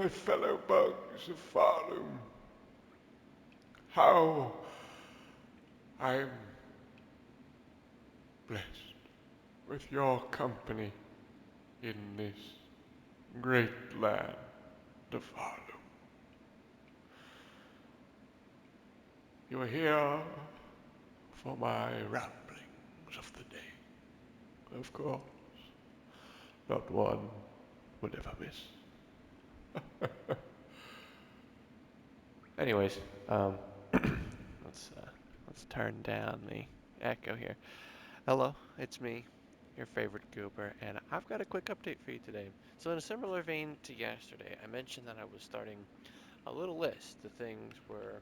my fellow bugs of Farloom. How I'm blessed with your company in this great land of Farloom. You are here for my ramblings of the day. Of course, not one would ever miss. Anyways, um, let's uh, let's turn down the echo here. Hello, it's me, your favorite goober, and I've got a quick update for you today. So in a similar vein to yesterday, I mentioned that I was starting a little list of things where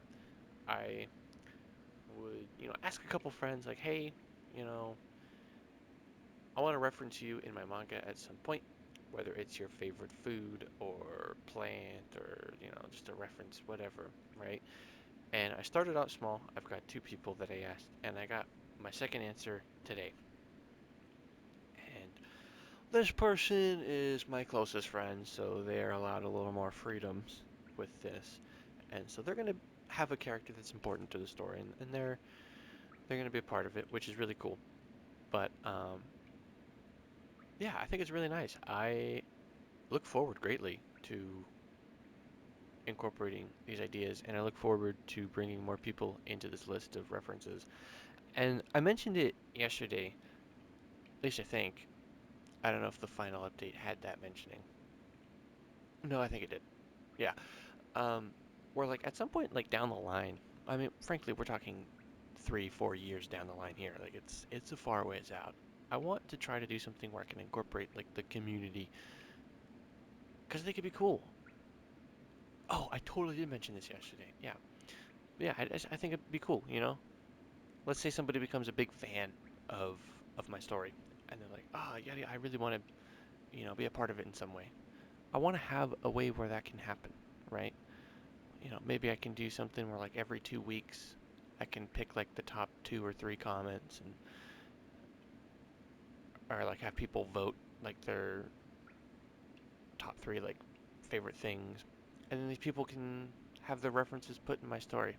I would, ask a couple friends like, hey, you know, I want to reference you in my manga at some point, whether it's your favorite food or plant or, just a reference, whatever, right? And I started out small. I've got two people that I asked, and I got my second answer today. And this person is my closest friend, so they're allowed a little more freedoms with this. And so they're going to have a character that's important to the story, and they're going to be a part of it, which is really cool. But yeah, I think it's really nice. I look forward greatly to incorporating these ideas, and I look forward to bringing more people into this list of references. And I mentioned it yesterday, at least I think. I don't know if the final update had that mentioning. No, I think it did. Yeah. Um, where like at some point, like down the line, I mean, frankly, we're talking 3, 4 years down the line here. Like it's a far ways out. I want to try to do something where I can incorporate like the community because they could be cool. Oh, I totally did mention this yesterday. Yeah, yeah. I think it'd be cool. Let's say somebody becomes a big fan of of my story, and they're like, "Ah, oh, yeah, yeah, I really want to, be a part of it in some way." I want to have a way where that can happen, right? Maybe I can do something where like every 2 weeks I can pick like the top 2 or 3 comments and or like have people vote like their top 3 like favorite things, and then these people can have their references put in my story.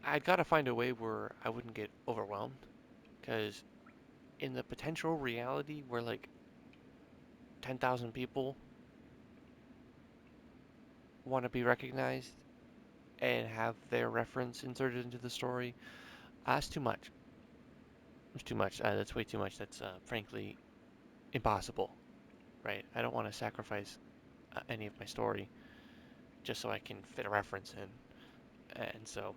I gotta find a way where I wouldn't get overwhelmed, because in the potential reality where like 10,000 people want to be recognized and have their reference inserted into the story, that's too much. It's too much. That's way too much. That's frankly impossible, right? I don't want to sacrifice any of my story just so I can fit a reference in. And so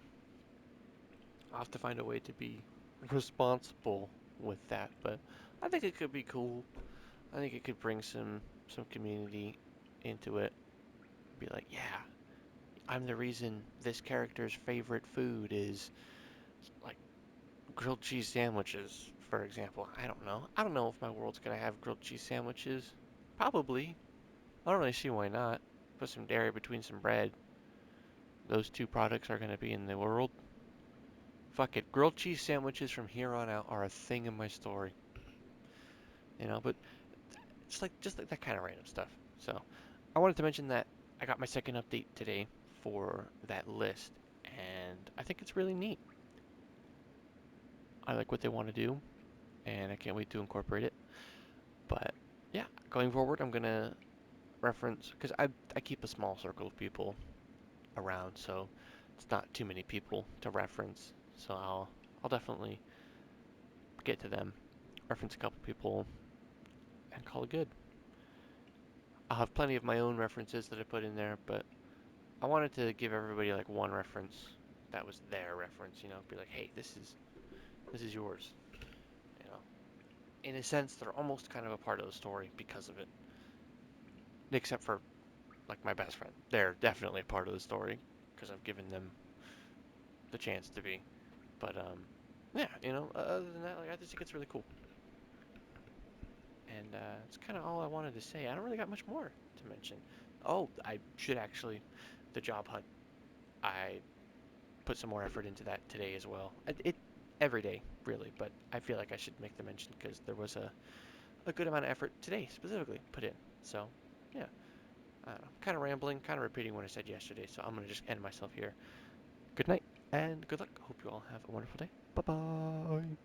I'll have to find a way to be responsible with that. But I think it could be cool. I think it could bring some community into it. Be like, yeah, I'm the reason this character's favorite food is like grilled cheese sandwiches, for example. I don't know. I don't know if my world's gonna have grilled cheese sandwiches. Probably. I don't really see why not. Put some dairy between some bread. Those two products are gonna be in the world. Fuck it. Grilled cheese sandwiches from here on out are a thing in my story. But just like that kind of random stuff. So I wanted to mention that I got my second update today for that list, and I think it's really neat. I like what they want to do, and I can't wait to incorporate it. But yeah, going forward, I'm gonna reference because I keep a small circle of people around, so it's not too many people to reference. So I'll definitely get to them, reference a couple people, and call it good. I'll have plenty of my own references that I put in there, but I wanted to give everybody like one reference that was their reference. Be like, hey, this is yours. You know, in a sense, they're almost kind of a part of the story because of it, except for like my best friend. They're definitely a part of the story because I've given them the chance to be. But yeah, other than that, like I just think it's really cool, and it's kind of all I wanted to say. I don't really got much more to mention. Oh, I should actually, the job hunt. I put some more effort into that today as well. It every day really, but I feel like I should make the mention because there was a good amount of effort today specifically put in. So yeah, I don't know, kind of rambling, kind of repeating what I said yesterday, so I'm going to just end myself here. Good night and good luck. Hope you all have a wonderful day. Bye bye.